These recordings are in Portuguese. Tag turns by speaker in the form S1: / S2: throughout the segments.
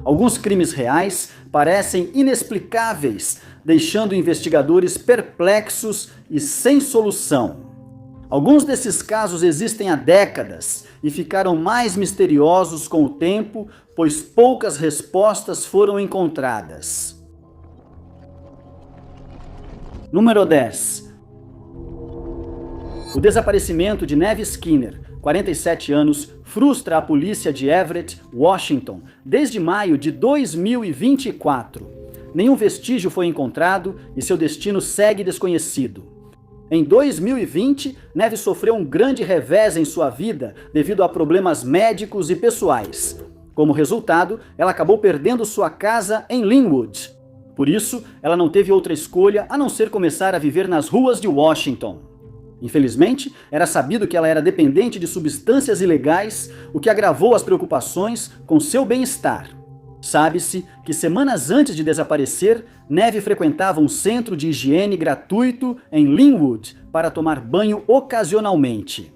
S1: Alguns crimes reais parecem inexplicáveis, deixando investigadores perplexos e sem solução. Alguns desses casos existem há décadas e ficaram mais misteriosos com o tempo, pois poucas respostas foram encontradas. Número 10. O desaparecimento de Neve Skinner, 47 anos, frustra a polícia de Everett, Washington, desde maio de 2024. Nenhum vestígio foi encontrado e seu destino segue desconhecido. Em 2020, Neve sofreu um grande revés em sua vida devido a problemas médicos e pessoais. Como resultado, ela acabou perdendo sua casa em Linwood. Por isso, ela não teve outra escolha a não ser começar a viver nas ruas de Washington. Infelizmente, era sabido que ela era dependente de substâncias ilegais, o que agravou as preocupações com seu bem-estar. Sabe-se que semanas antes de desaparecer, Neve frequentava um centro de higiene gratuito em Linwood para tomar banho ocasionalmente.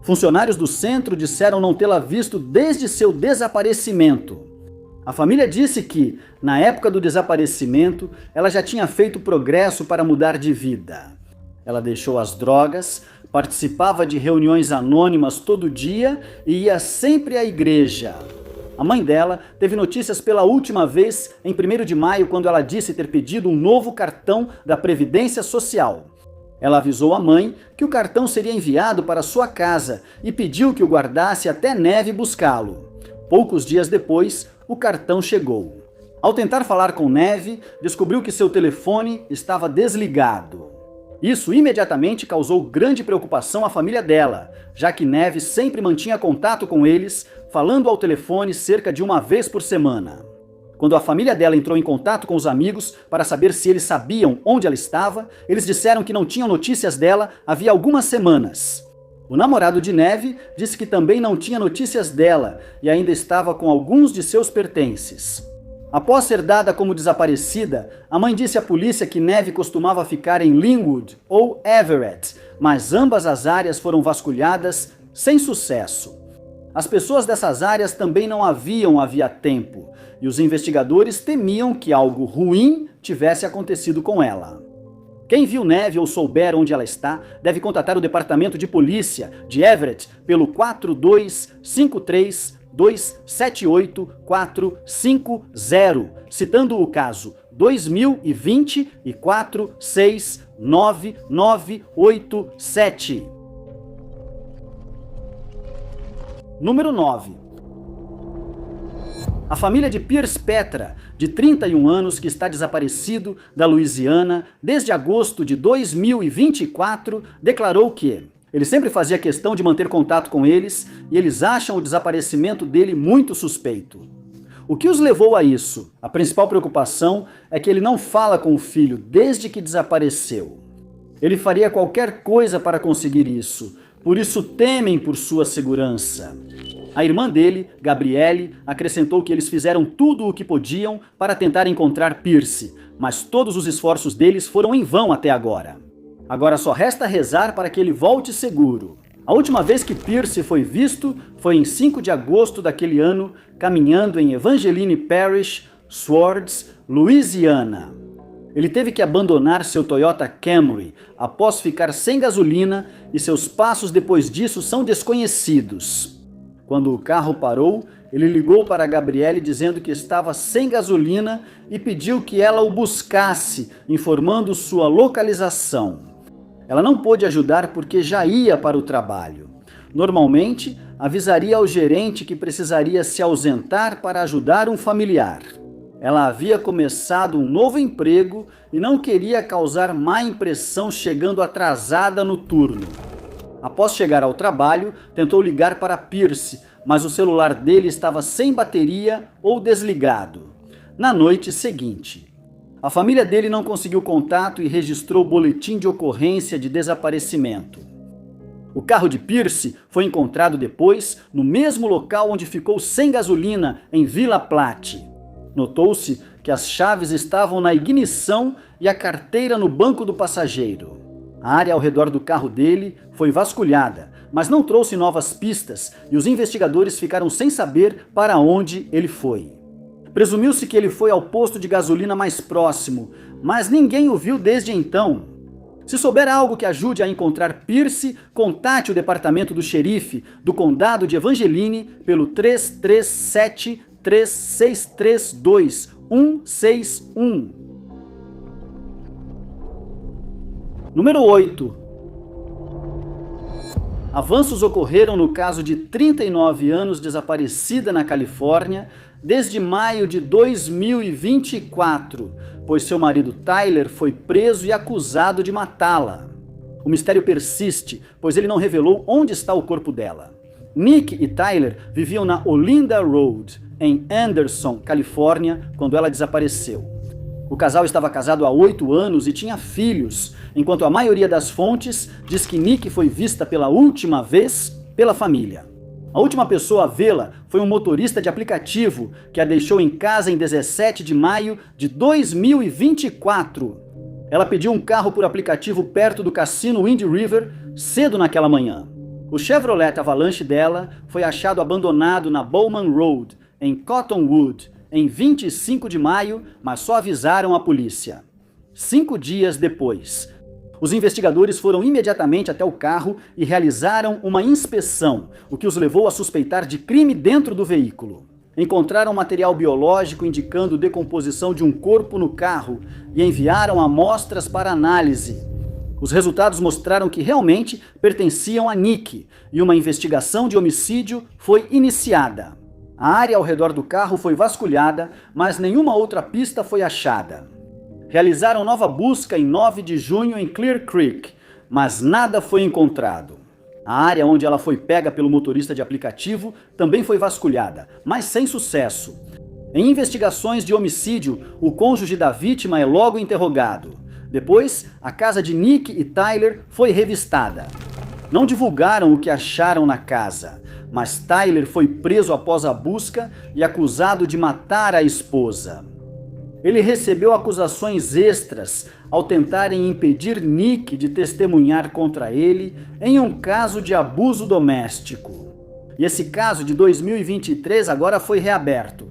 S1: Funcionários do centro disseram não tê-la visto desde seu desaparecimento. A família disse que, na época do desaparecimento, ela já tinha feito progresso para mudar de vida. Ela deixou as drogas, participava de reuniões anônimas todo dia e ia sempre à igreja. A mãe dela teve notícias pela última vez em 1º de maio, quando ela disse ter pedido um novo cartão da Previdência Social. Ela avisou a mãe que o cartão seria enviado para sua casa e pediu que o guardasse até Neve buscá-lo. Poucos dias depois, o cartão chegou. Ao tentar falar com Neve, descobriu que seu telefone estava desligado. Isso imediatamente causou grande preocupação à família dela, já que Neve sempre mantinha contato com eles, falando ao telefone cerca de uma vez por semana. Quando a família dela entrou em contato com os amigos para saber se eles sabiam onde ela estava, eles disseram que não tinham notícias dela havia algumas semanas. O namorado de Neve disse que também não tinha notícias dela e ainda estava com alguns de seus pertences. Após ser dada como desaparecida, a mãe disse à polícia que Neve costumava ficar em Linwood ou Everett, mas ambas as áreas foram vasculhadas sem sucesso. As pessoas dessas áreas também não a viam havia tempo, e os investigadores temiam que algo ruim tivesse acontecido com ela. Quem viu Neve ou souber onde ela está, deve contatar o Departamento de Polícia de Everett pelo 4253-278-450, citando o caso 2020 e 469987. Número 9. A família de Pierce Petra, de 31 anos, que está desaparecido da Louisiana desde agosto de 2024, declarou que ele sempre fazia questão de manter contato com eles e eles acham o desaparecimento dele muito suspeito. O que os levou a isso? A principal preocupação é que ele não fala com o filho desde que desapareceu. Ele faria qualquer coisa para conseguir isso, por isso temem por sua segurança. A irmã dele, Gabrielle, acrescentou que eles fizeram tudo o que podiam para tentar encontrar Pierce, mas todos os esforços deles foram em vão até agora. Agora só resta rezar para que ele volte seguro. A última vez que Pierce foi visto foi em 5 de agosto daquele ano, caminhando em Evangeline Parish, Swords, Louisiana. Ele teve que abandonar seu Toyota Camry após ficar sem gasolina e seus passos depois disso são desconhecidos. Quando o carro parou, ele ligou para Gabrielle dizendo que estava sem gasolina e pediu que ela o buscasse, informando sua localização. Ela não pôde ajudar porque já ia para o trabalho. Normalmente, avisaria ao gerente que precisaria se ausentar para ajudar um familiar. Ela havia começado um novo emprego e não queria causar má impressão chegando atrasada no turno. Após chegar ao trabalho, tentou ligar para Pierce, mas o celular dele estava sem bateria ou desligado. Na noite seguinte, a família dele não conseguiu contato e registrou o boletim de ocorrência de desaparecimento. O carro de Pierce foi encontrado depois no mesmo local onde ficou sem gasolina, em Villa Platte. Notou-se que as chaves estavam na ignição e a carteira no banco do passageiro. A área ao redor do carro dele foi vasculhada, mas não trouxe novas pistas e os investigadores ficaram sem saber para onde ele foi. Presumiu-se que ele foi ao posto de gasolina mais próximo, mas ninguém o viu desde então. Se souber algo que ajude a encontrar Pierce, contate o departamento do xerife do condado de Evangeline pelo 337-3632-161. Número 8. Avanços ocorreram no caso de 39 anos desaparecida na Califórnia desde maio de 2024, pois seu marido Tyler foi preso e acusado de matá-la. O mistério persiste, pois ele não revelou onde está o corpo dela. Nick e Tyler viviam na Olinda Road, em Anderson, Califórnia, quando ela desapareceu. O casal estava casado há 8 anos e tinha filhos, enquanto a maioria das fontes diz que Nick foi vista pela última vez pela família. A última pessoa a vê-la foi um motorista de aplicativo que a deixou em casa em 17 de maio de 2024. Ela pediu um carro por aplicativo perto do cassino Wind River cedo naquela manhã. O Chevrolet Avalanche dela foi achado abandonado na Bowman Road, em Cottonwood, em 25 de maio, mas só avisaram a polícia. 5 dias depois, os investigadores foram imediatamente até o carro e realizaram uma inspeção, o que os levou a suspeitar de crime dentro do veículo. Encontraram material biológico indicando decomposição de um corpo no carro e enviaram amostras para análise. Os resultados mostraram que realmente pertenciam a Nick e uma investigação de homicídio foi iniciada. A área ao redor do carro foi vasculhada, mas nenhuma outra pista foi achada. Realizaram nova busca em 9 de junho em Clear Creek, mas nada foi encontrado. A área onde ela foi pega pelo motorista de aplicativo também foi vasculhada, mas sem sucesso. Em investigações de homicídio, o cônjuge da vítima é logo interrogado. Depois, a casa de Nick e Tyler foi revistada. Não divulgaram o que acharam na casa, mas Tyler foi preso após a busca e acusado de matar a esposa. Ele recebeu acusações extras ao tentarem impedir Nick de testemunhar contra ele em um caso de abuso doméstico. E esse caso de 2023 agora foi reaberto.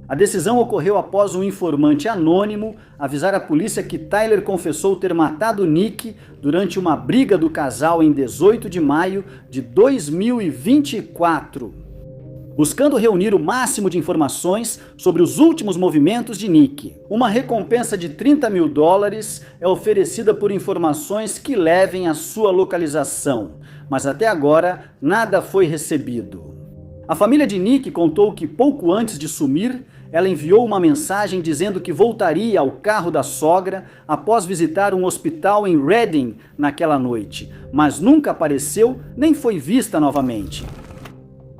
S1: A decisão ocorreu após um informante anônimo avisar a polícia que Tyler confessou ter matado Nick durante uma briga do casal em 18 de maio de 2024. Buscando reunir o máximo de informações sobre os últimos movimentos de Nick. Uma recompensa de $30 mil é oferecida por informações que levem à sua localização, mas até agora nada foi recebido. A família de Nick contou que pouco antes de sumir, ela enviou uma mensagem dizendo que voltaria ao carro da sogra após visitar um hospital em Redding naquela noite, mas nunca apareceu nem foi vista novamente.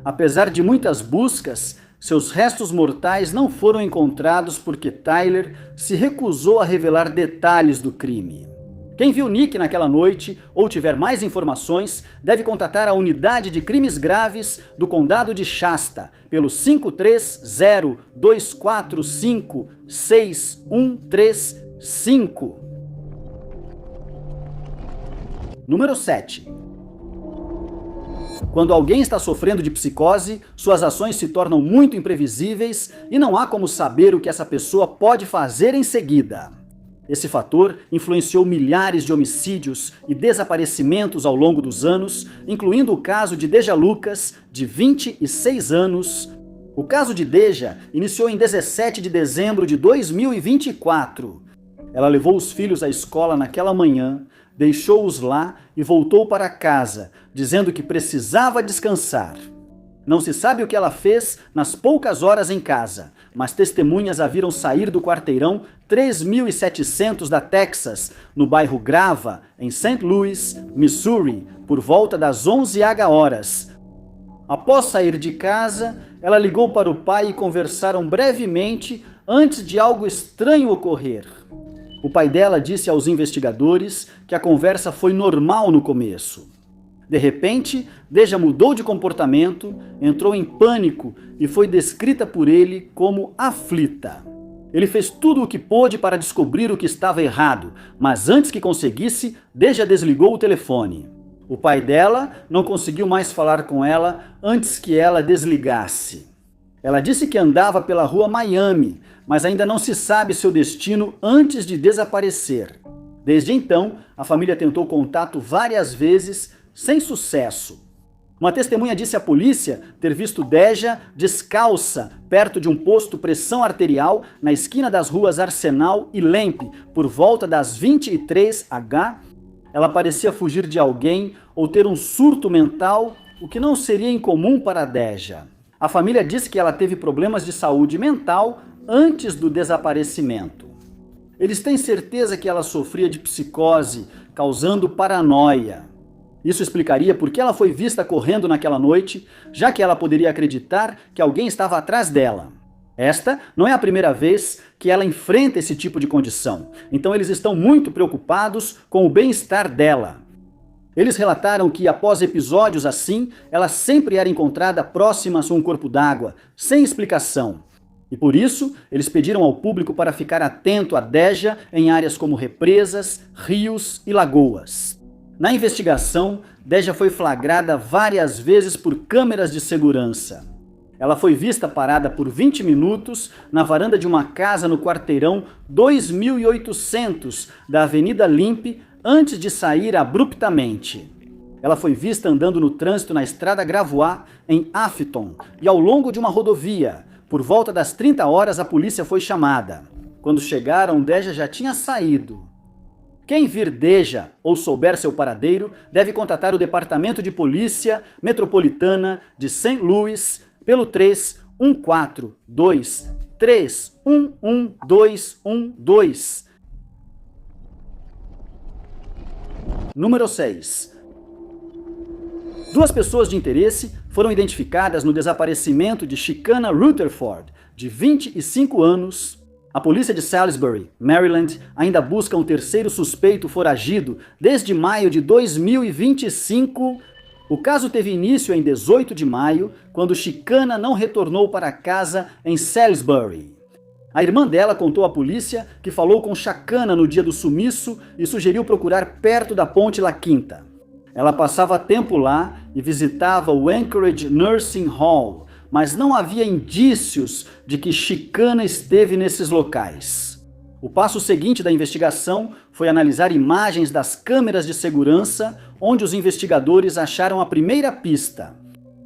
S1: Apesar de muitas buscas, seus restos mortais não foram encontrados porque Tyler se recusou a revelar detalhes do crime. Quem viu Nick naquela noite ou tiver mais informações deve contatar a Unidade de Crimes Graves do Condado de Shasta pelo 530-245-6135. Número 7. Quando alguém está sofrendo de psicose, suas ações se tornam muito imprevisíveis e não há como saber o que essa pessoa pode fazer em seguida. Esse fator influenciou milhares de homicídios e desaparecimentos ao longo dos anos, incluindo o caso de Deja Lucas, de 26 anos. O caso de Deja iniciou em 17 de dezembro de 2024. Ela levou os filhos à escola naquela manhã, deixou-os lá e voltou para casa, dizendo que precisava descansar. Não se sabe o que ela fez nas poucas horas em casa, mas testemunhas a viram sair do quarteirão 3700 da Texas, no bairro Grava, em St. Louis, Missouri, por volta das 11h horas. Após sair de casa, ela ligou para o pai e conversaram brevemente antes de algo estranho ocorrer. O pai dela disse aos investigadores que a conversa foi normal no começo. De repente, Deja mudou de comportamento, entrou em pânico e foi descrita por ele como aflita. Ele fez tudo o que pôde para descobrir o que estava errado, mas antes que conseguisse, Deja desligou o telefone. O pai dela não conseguiu mais falar com ela antes que ela desligasse. Ela disse que andava pela rua Miami, mas ainda não se sabe seu destino antes de desaparecer. Desde então, a família tentou contato várias vezes, sem sucesso. Uma testemunha disse à polícia ter visto Deja descalça perto de um posto pressão arterial na esquina das ruas Arsenal e Lemp por volta das 23h. Ela parecia fugir de alguém ou ter um surto mental, o que não seria incomum para Deja. A família disse que ela teve problemas de saúde mental antes do desaparecimento. Eles têm certeza que ela sofria de psicose, causando paranoia. Isso explicaria por que ela foi vista correndo naquela noite, já que ela poderia acreditar que alguém estava atrás dela. Esta não é a primeira vez que ela enfrenta esse tipo de condição, então eles estão muito preocupados com o bem-estar dela. Eles relataram que, após episódios assim, ela sempre era encontrada próxima a um corpo d'água, sem explicação. E por isso, eles pediram ao público para ficar atento a Deja em áreas como represas, rios e lagoas. Na investigação, Deja foi flagrada várias vezes por câmeras de segurança. Ela foi vista parada por 20 minutos na varanda de uma casa no quarteirão 2800 da Avenida Limp, antes de sair abruptamente. Ela foi vista andando no trânsito na estrada Gravois, em Afton, e ao longo de uma rodovia. Por volta das 30 horas, a polícia foi chamada. Quando chegaram, Deja já tinha saído. Quem vir Deja ou souber seu paradeiro deve contatar o Departamento de Polícia Metropolitana de St. Louis pelo 31423111212. Número 6. Duas pessoas de interesse foram identificadas no desaparecimento de Chicana Rutherford, de 25 anos. A polícia de Salisbury, Maryland, ainda busca um terceiro suspeito foragido desde maio de 2025. O caso teve início em 18 de maio, quando Chicana não retornou para casa em Salisbury. A irmã dela contou à polícia que falou com Chacana no dia do sumiço e sugeriu procurar perto da Ponte La Quinta. Ela passava tempo lá e visitava o Anchorage Nursing Hall, mas não havia indícios de que Chicana esteve nesses locais. O passo seguinte da investigação foi analisar imagens das câmeras de segurança, onde os investigadores acharam a primeira pista.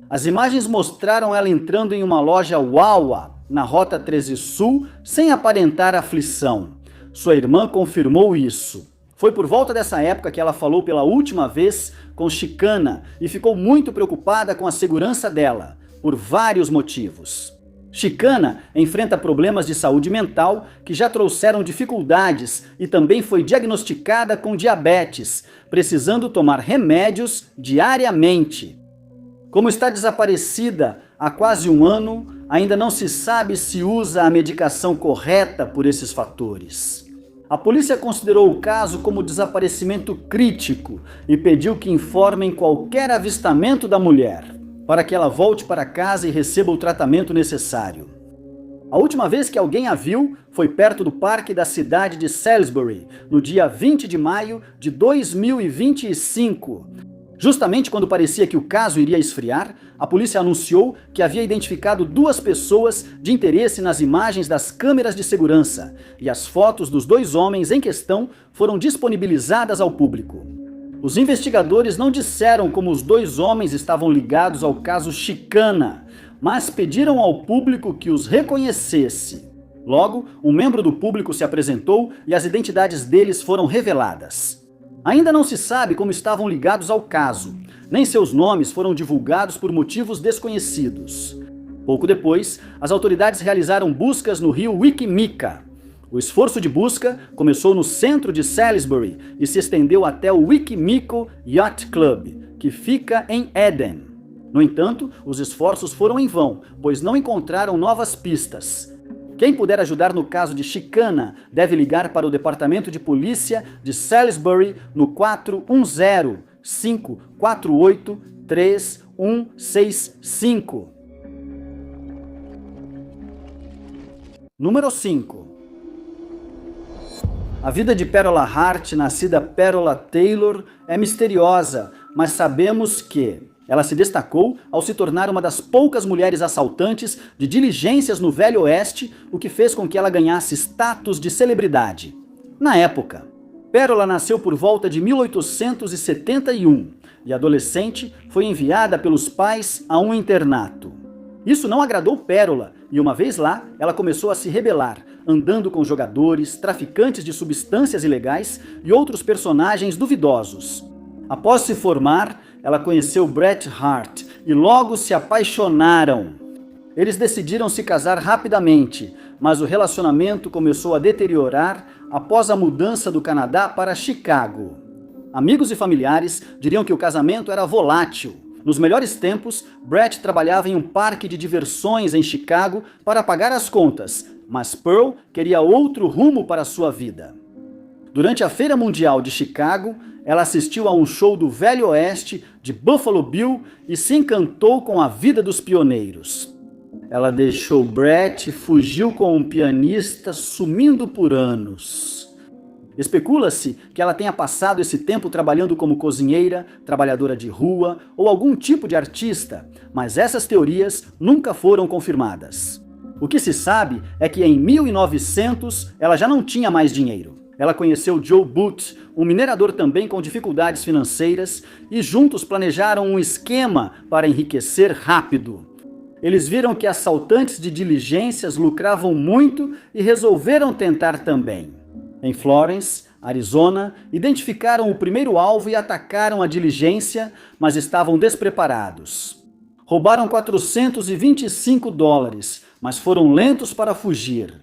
S1: As imagens mostraram ela entrando em uma loja Wawa, na Rota 13 Sul, sem aparentar aflição. Sua irmã confirmou isso. Foi por volta dessa época que ela falou pela última vez com Chicana e ficou muito preocupada com a segurança dela, por vários motivos. Chicana enfrenta problemas de saúde mental que já trouxeram dificuldades e também foi diagnosticada com diabetes, precisando tomar remédios diariamente. Como está desaparecida há quase um ano, ainda não se sabe se usa a medicação correta por esses fatores. A polícia considerou o caso como desaparecimento crítico e pediu que informem qualquer avistamento da mulher, para que ela volte para casa e receba o tratamento necessário. A última vez que alguém a viu foi perto do parque da cidade de Salisbury, no dia 20 de maio de 2025. Justamente quando parecia que o caso iria esfriar, a polícia anunciou que havia identificado duas pessoas de interesse nas imagens das câmeras de segurança, e as fotos dos dois homens em questão foram disponibilizadas ao público. Os investigadores não disseram como os dois homens estavam ligados ao caso Chicana, mas pediram ao público que os reconhecesse. Logo, um membro do público se apresentou e as identidades deles foram reveladas. Ainda não se sabe como estavam ligados ao caso, nem seus nomes foram divulgados por motivos desconhecidos. Pouco depois, as autoridades realizaram buscas no rio Wikimeca. O esforço de busca começou no centro de Salisbury e se estendeu até o Wikimeco Yacht Club, que fica em Eden. No entanto, os esforços foram em vão, pois não encontraram novas pistas. Quem puder ajudar no caso de Chicana deve ligar para o Departamento de Polícia de Salisbury no 410-548-3165. Número 5. A vida de Perola Hart, nascida Perola Taylor, é misteriosa, mas sabemos que Ela se destacou ao se tornar uma das poucas mulheres assaltantes de diligências no Velho Oeste, o que fez com que ela ganhasse status de celebridade. Na época, Pérola nasceu por volta de 1871 e, adolescente, foi enviada pelos pais a um internato. Isso não agradou Pérola e, uma vez lá, ela começou a se rebelar, andando com jogadores, traficantes de substâncias ilegais e outros personagens duvidosos. Após se formar, ela conheceu Bret Hart e logo se apaixonaram. Eles decidiram se casar rapidamente, mas o relacionamento começou a deteriorar após a mudança do Canadá para Chicago. Amigos e familiares diriam que o casamento era volátil. Nos melhores tempos, Bret trabalhava em um parque de diversões em Chicago para pagar as contas, mas Pearl queria outro rumo para sua vida. Durante a Feira Mundial de Chicago, ela assistiu a um show do Velho Oeste de Buffalo Bill e se encantou com a vida dos pioneiros. Ela deixou Bret e fugiu com um pianista, sumindo por anos. Especula-se que ela tenha passado esse tempo trabalhando como cozinheira, trabalhadora de rua ou algum tipo de artista, mas essas teorias nunca foram confirmadas. O que se sabe é que em 1900 ela já não tinha mais dinheiro. Ela conheceu Joe Booth, um minerador também com dificuldades financeiras, e juntos planejaram um esquema para enriquecer rápido. Eles viram que assaltantes de diligências lucravam muito e resolveram tentar também. Em Florence, Arizona, identificaram o primeiro alvo e atacaram a diligência, mas estavam despreparados. Roubaram $425, mas foram lentos para fugir.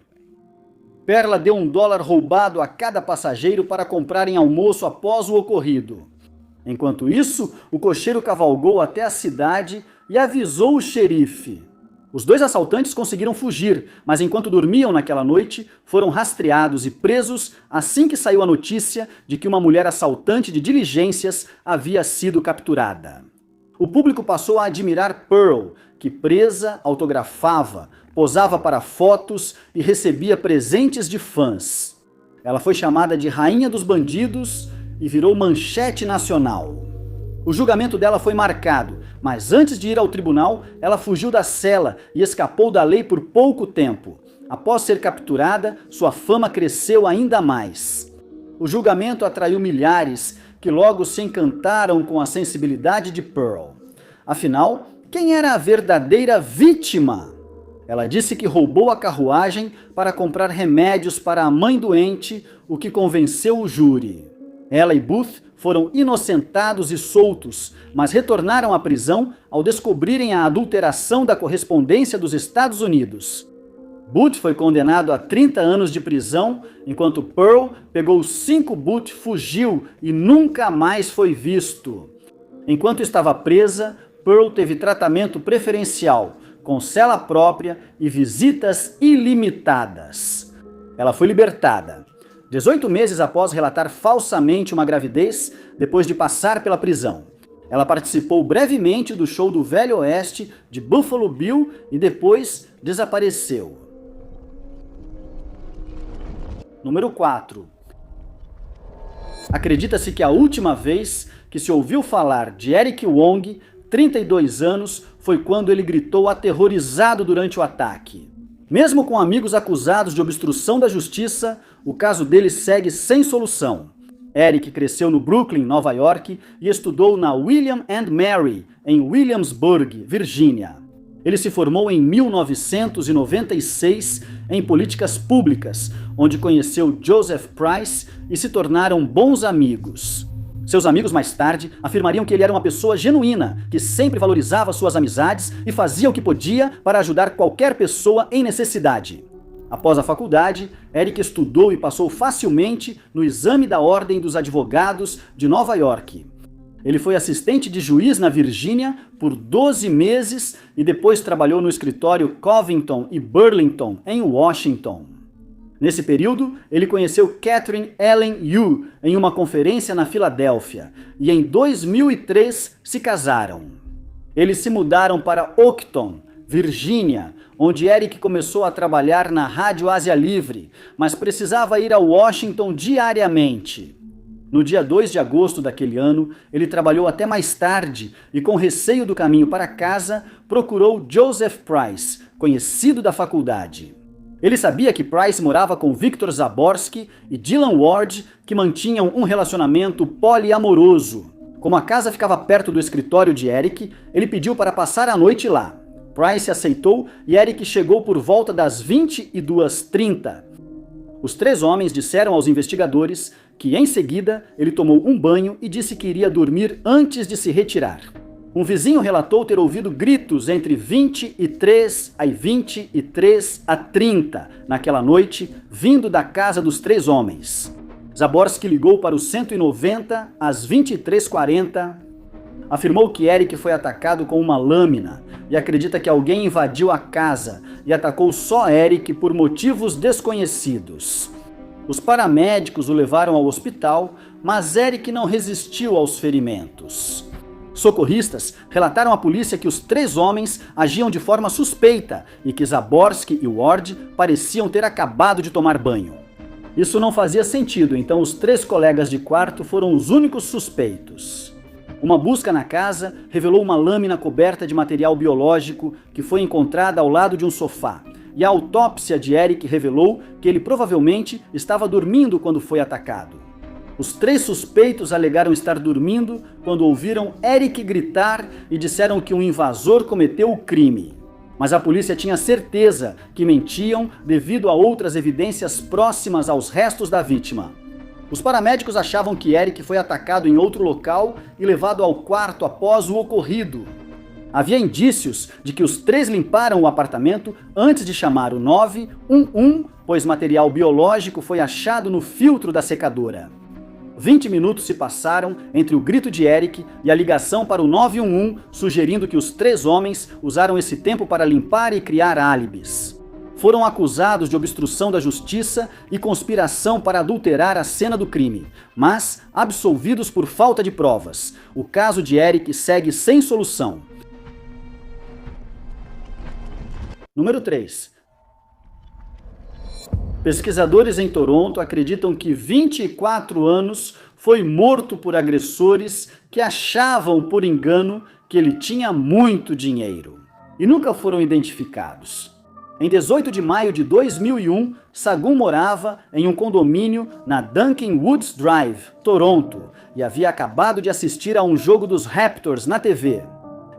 S1: Perla deu $1 roubado a cada passageiro para comprarem almoço após o ocorrido. Enquanto isso, o cocheiro cavalgou até a cidade e avisou o xerife. Os dois assaltantes conseguiram fugir, mas enquanto dormiam naquela noite, foram rastreados e presos assim que saiu a notícia de que uma mulher assaltante de diligências havia sido capturada. O público passou a admirar Pearl, que presa autografava, posava para fotos e recebia presentes de fãs. Ela foi chamada de Rainha dos Bandidos e virou manchete nacional. O julgamento dela foi marcado, mas antes de ir ao tribunal, ela fugiu da cela e escapou da lei por pouco tempo. Após ser capturada, sua fama cresceu ainda mais. O julgamento atraiu milhares que logo se encantaram com a sensibilidade de Pearl. Afinal, quem era a verdadeira vítima? Ela disse que roubou a carruagem para comprar remédios para a mãe doente, o que convenceu o júri. Ela e Booth foram inocentados e soltos, mas retornaram à prisão ao descobrirem a adulteração da correspondência dos Estados Unidos. Booth foi condenado a 30 anos de prisão, enquanto Pearl pegou 5 Booth, fugiu e nunca mais foi visto. Enquanto estava presa, Pearl teve tratamento preferencial, com cela própria e visitas ilimitadas. Ela foi libertada 18 meses após relatar falsamente uma gravidez, depois de passar pela prisão. Ela participou brevemente do show do Velho Oeste de Buffalo Bill e depois desapareceu. Número 4. Acredita-se que a última vez que se ouviu falar de Eric Wong, 32 anos, foi quando ele gritou aterrorizado durante o ataque. Mesmo com amigos acusados de obstrução da justiça, o caso dele segue sem solução. Eric cresceu no Brooklyn, Nova York, e estudou na William and Mary, em Williamsburg, Virgínia. Ele se formou em 1996 em políticas públicas, onde conheceu Joseph Price e se tornaram bons amigos. Seus amigos mais tarde afirmariam que ele era uma pessoa genuína, que sempre valorizava suas amizades e fazia o que podia para ajudar qualquer pessoa em necessidade. Após a faculdade, Eric estudou e passou facilmente no exame da Ordem dos Advogados de Nova York. Ele foi assistente de juiz na Virgínia por 12 meses e depois trabalhou no escritório Covington e Burlington, em Washington. Nesse período, ele conheceu Catherine Ellen Yu em uma conferência na Filadélfia e em 2003 se casaram. Eles se mudaram para Oakton, Virgínia, onde Eric começou a trabalhar na Rádio Ásia Livre, mas precisava ir a Washington diariamente. No dia 2 de agosto daquele ano, ele trabalhou até mais tarde e, com receio do caminho para casa, procurou Joseph Price, conhecido da faculdade. Ele sabia que Price morava com Victor Zaborski e Dylan Ward, que mantinham um relacionamento poliamoroso. Como a casa ficava perto do escritório de Eric, ele pediu para passar a noite lá. Price aceitou e Eric chegou por volta das 22h30. Os 3 homens disseram aos investigadores que, em seguida, ele tomou um banho e disse que iria dormir antes de se retirar. Um vizinho relatou ter ouvido gritos entre 23 e 23h30 naquela noite, vindo da casa dos 3 homens. Zaborski ligou para o 190 às 23h40, afirmou que Eric foi atacado com uma lâmina e acredita que alguém invadiu a casa e atacou só Eric por motivos desconhecidos. Os paramédicos o levaram ao hospital, mas Eric não resistiu aos ferimentos. Socorristas relataram à polícia que os 3 homens agiam de forma suspeita e que Zaborski e Ward pareciam ter acabado de tomar banho. Isso não fazia sentido, então os 3 colegas de quarto foram os únicos suspeitos. Uma busca na casa revelou uma lâmina coberta de material biológico que foi encontrada ao lado de um sofá. E a autópsia de Eric revelou que ele provavelmente estava dormindo quando foi atacado. Os 3 suspeitos alegaram estar dormindo quando ouviram Eric gritar e disseram que um invasor cometeu o crime. Mas a polícia tinha certeza que mentiam devido a outras evidências próximas aos restos da vítima. Os paramédicos achavam que Eric foi atacado em outro local e levado ao quarto após o ocorrido. Havia indícios de que os 3 limparam o apartamento antes de chamar o 911, pois material biológico foi achado no filtro da secadora. 20 minutos se passaram entre o grito de Eric e a ligação para o 911, sugerindo que os 3 homens usaram esse tempo para limpar e criar álibis. Foram acusados de obstrução da justiça e conspiração para adulterar a cena do crime, mas absolvidos por falta de provas. O caso de Eric segue sem solução. Número 3. Pesquisadores em Toronto acreditam que 24 anos foi morto por agressores que achavam por engano que ele tinha muito dinheiro e nunca foram identificados. Em 18 de maio de 2001, Sagun morava em um condomínio na Duncan Woods Drive, Toronto, e havia acabado de assistir a um jogo dos Raptors na TV.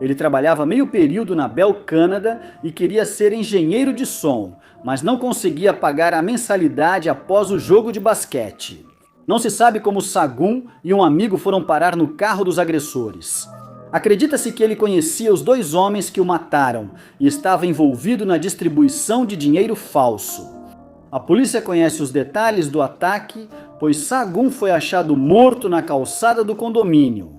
S1: Ele trabalhava meio período na Bell Canada e queria ser engenheiro de som, mas não conseguia pagar a mensalidade após o jogo de basquete. Não se sabe como Sagun e um amigo foram parar no carro dos agressores. Acredita-se que ele conhecia os 2 homens que o mataram e estava envolvido na distribuição de dinheiro falso. A polícia conhece os detalhes do ataque, pois Sagun foi achado morto na calçada do condomínio.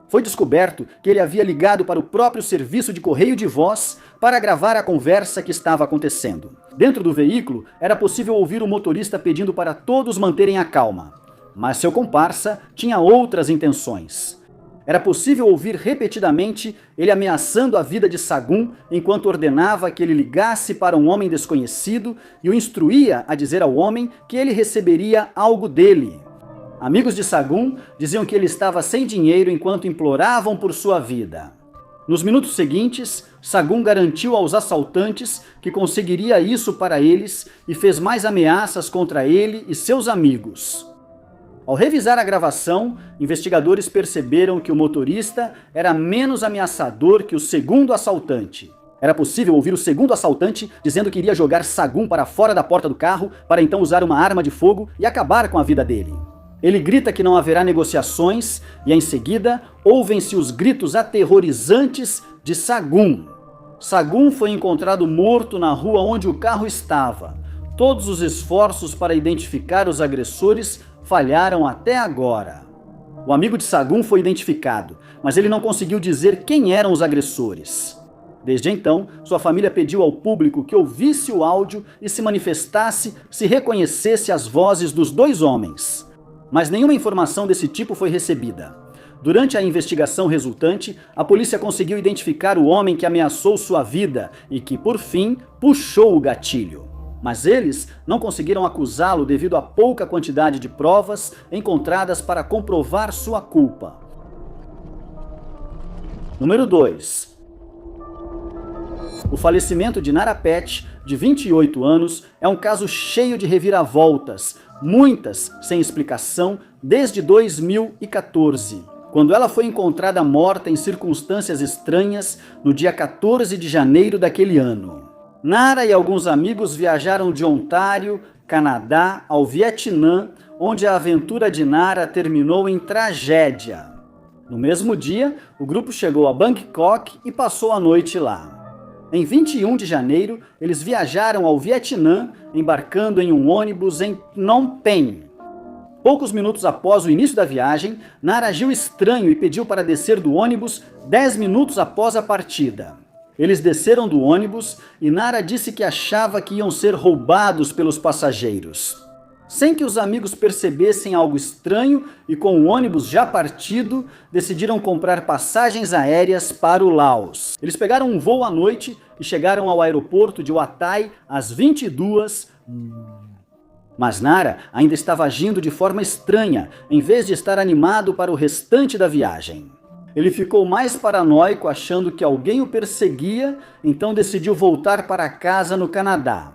S1: Foi descoberto que ele havia ligado para o próprio serviço de correio de voz para gravar a conversa que estava acontecendo. Dentro do veículo, era possível ouvir o motorista pedindo para todos manterem a calma. Mas seu comparsa tinha outras intenções. Era possível ouvir repetidamente ele ameaçando a vida de Sagun enquanto ordenava que ele ligasse para um homem desconhecido e o instruía a dizer ao homem que ele receberia algo dele. Amigos de Sagun diziam que ele estava sem dinheiro enquanto imploravam por sua vida. Nos minutos seguintes, Sagun garantiu aos assaltantes que conseguiria isso para eles e fez mais ameaças contra ele e seus amigos. Ao revisar a gravação, investigadores perceberam que o motorista era menos ameaçador que o segundo assaltante. Era possível ouvir o segundo assaltante dizendo que iria jogar Sagun para fora da porta do carro para então usar uma arma de fogo e acabar com a vida dele. Ele grita que não haverá negociações e, em seguida, ouvem-se os gritos aterrorizantes de Sagun. Sagun foi encontrado morto na rua onde o carro estava. Todos os esforços para identificar os agressores falharam até agora. O amigo de Sagun foi identificado, mas ele não conseguiu dizer quem eram os agressores. Desde então, sua família pediu ao público que ouvisse o áudio e se manifestasse se reconhecesse as vozes dos 2 homens. Mas nenhuma informação desse tipo foi recebida. Durante a investigação resultante, a polícia conseguiu identificar o homem que ameaçou sua vida e que, por fim, puxou o gatilho. mas eles não conseguiram acusá-lo devido à pouca quantidade de provas encontradas para comprovar sua culpa. Número 2. O falecimento de Nara Patch, de 28 anos, é um caso cheio de reviravoltas, muitas sem explicação, desde 2014, quando ela foi encontrada morta em circunstâncias estranhas no dia 14 de janeiro daquele ano. Nara e alguns amigos viajaram de Ontário, Canadá, ao Vietnã, onde a aventura de Nara terminou em tragédia. No mesmo dia, o grupo chegou a Bangkok e passou a noite lá. Em 21 de janeiro, eles viajaram ao Vietnã, embarcando em um ônibus em Phnom Penh. Poucos minutos após o início da viagem, Nara agiu estranho e pediu para descer do ônibus 10 minutos após a partida. Eles desceram do ônibus e Nara disse que achava que iam ser roubados pelos passageiros. Sem que os amigos percebessem algo estranho e com o ônibus já partido, decidiram comprar passagens aéreas para o Laos. Eles pegaram um voo à noite e chegaram ao aeroporto de Watai às 22h. Mas Nara ainda estava agindo de forma estranha, em vez de estar animado para o restante da viagem. Ele ficou mais paranoico, achando que alguém o perseguia, então decidiu voltar para casa no Canadá.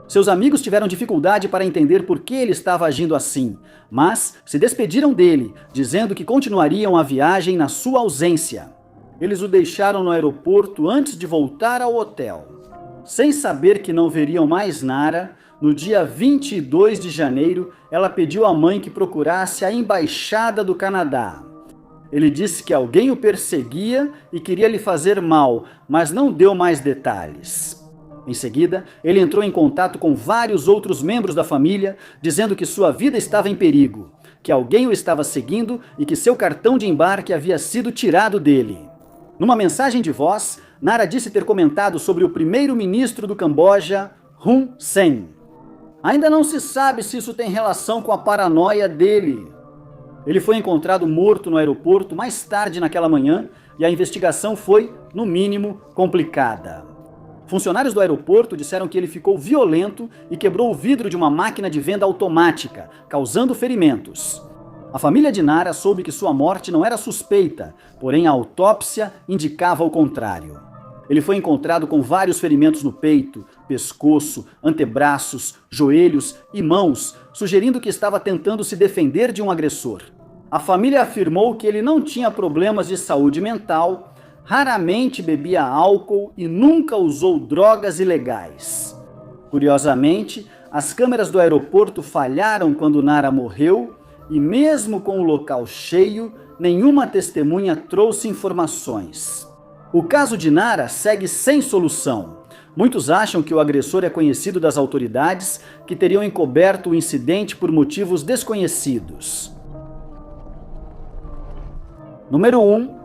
S1: Seus amigos tiveram dificuldade para entender por que ele estava agindo assim, mas se despediram dele, dizendo que continuariam a viagem na sua ausência. Eles o deixaram no aeroporto antes de voltar ao hotel. Sem saber que não veriam mais Nara, no dia 22 de janeiro, ela pediu à mãe que procurasse a embaixada do Canadá. Ele disse que alguém o perseguia e queria lhe fazer mal, mas não deu mais detalhes. Em seguida, ele entrou em contato com vários outros membros da família, dizendo que sua vida estava em perigo, que alguém o estava seguindo e que seu cartão de embarque havia sido tirado dele. Numa mensagem de voz, Nara disse ter comentado sobre o primeiro-ministro do Camboja, Hun Sen. Ainda não se sabe se isso tem relação com a paranoia dele. Ele foi encontrado morto no aeroporto mais tarde naquela manhã e a investigação foi, no mínimo, complicada. Funcionários do aeroporto disseram que ele ficou violento e quebrou o vidro de uma máquina de venda automática, causando ferimentos. A família de Nara soube que sua morte não era suspeita, porém a autópsia indicava o contrário. Ele foi encontrado com vários ferimentos no peito, pescoço, antebraços, joelhos e mãos, sugerindo que estava tentando se defender de um agressor. A família afirmou que ele não tinha problemas de saúde mental, raramente bebia álcool e nunca usou drogas ilegais. Curiosamente, as câmeras do aeroporto falharam quando Nara morreu e mesmo com o local cheio, nenhuma testemunha trouxe informações. O caso de Nara segue sem solução. Muitos acham que o agressor é conhecido das autoridades, que teriam encoberto o incidente por motivos desconhecidos. Número 1.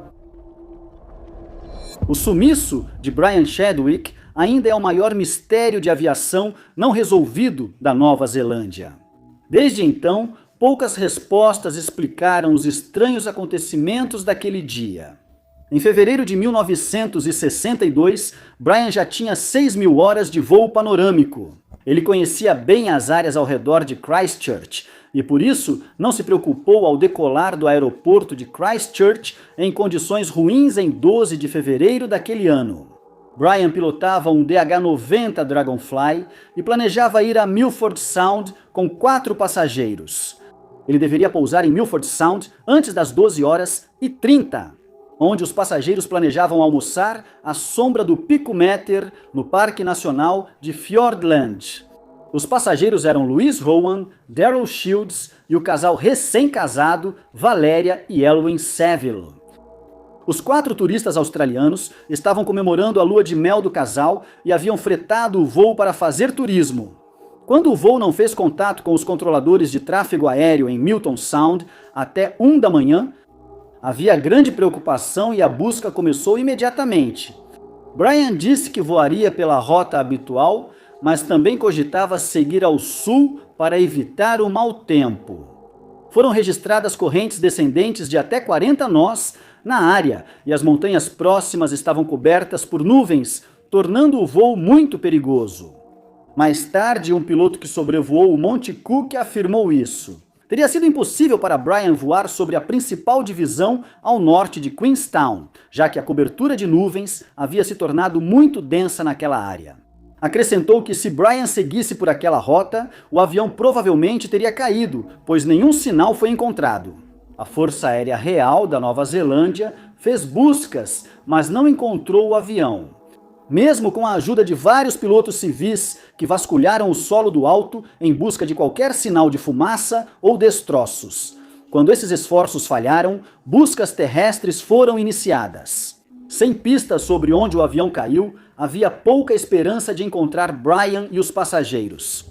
S1: O sumiço de Brian Chadwick ainda é o maior mistério de aviação não resolvido da Nova Zelândia. Desde então, poucas respostas explicaram os estranhos acontecimentos daquele dia. Em fevereiro de 1962, Brian já tinha 6.000 horas de voo panorâmico. Ele conhecia bem as áreas ao redor de Christchurch e por isso não se preocupou ao decolar do aeroporto de Christchurch em condições ruins em 12 de fevereiro daquele ano. Brian pilotava um DH-90 Dragonfly e planejava ir a Milford Sound com 4 passageiros. Ele deveria pousar em Milford Sound antes das 12h30, onde os passageiros planejavam almoçar à sombra do Pico Meter no Parque Nacional de Fiordland. Os passageiros eram Louise Rowan, Daryl Shields e o casal recém-casado Valéria e Elwyn Saville. Os 4 turistas australianos estavam comemorando a lua de mel do casal e haviam fretado o voo para fazer turismo. Quando o voo não fez contato com os controladores de tráfego aéreo em Milton Sound até 1 da manhã, havia grande preocupação e a busca começou imediatamente. Brian disse que voaria pela rota habitual, mas também cogitava seguir ao sul para evitar o mau tempo. Foram registradas correntes descendentes de até 40 nós na área e as montanhas próximas estavam cobertas por nuvens, tornando o voo muito perigoso. Mais tarde, um piloto que sobrevoou o Monte Cook afirmou isso. Teria sido impossível para Bryan voar sobre a principal divisão ao norte de Queenstown, já que a cobertura de nuvens havia se tornado muito densa naquela área. Acrescentou que se Bryan seguisse por aquela rota, o avião provavelmente teria caído, pois nenhum sinal foi encontrado. A Força Aérea Real da Nova Zelândia fez buscas, mas não encontrou o avião. Mesmo com a ajuda de vários pilotos civis que vasculharam o solo do alto em busca de qualquer sinal de fumaça ou destroços. Quando esses esforços falharam, buscas terrestres foram iniciadas. Sem pistas sobre onde o avião caiu, havia pouca esperança de encontrar Bryan e os passageiros.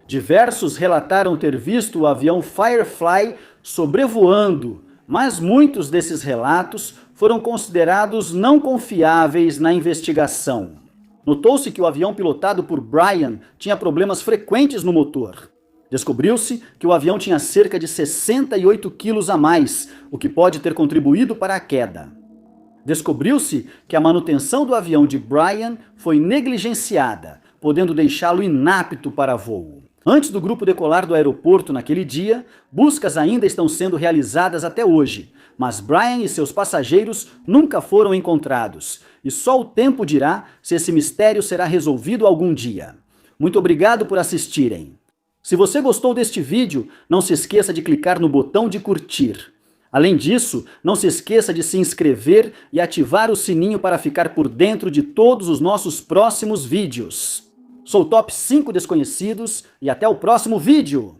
S1: Diversos relataram ter visto o avião Firefly sobrevoando, mas muitos desses relatos foram considerados não confiáveis na investigação. Notou-se que o avião pilotado por Bryan tinha problemas frequentes no motor. Descobriu-se que o avião tinha cerca de 68 quilos a mais, o que pode ter contribuído para a queda. Descobriu-se que a manutenção do avião de Bryan foi negligenciada, podendo deixá-lo inapto para voo. Antes do grupo decolar do aeroporto naquele dia, buscas ainda estão sendo realizadas até hoje, mas Bryan e seus passageiros nunca foram encontrados, e só o tempo dirá se esse mistério será resolvido algum dia. Muito obrigado por assistirem. Se você gostou deste vídeo, não se esqueça de clicar no botão de curtir. Além disso, não se esqueça de se inscrever e ativar o sininho para ficar por dentro de todos os nossos próximos vídeos. Sou o Top 5 Desconhecidos e até o próximo vídeo!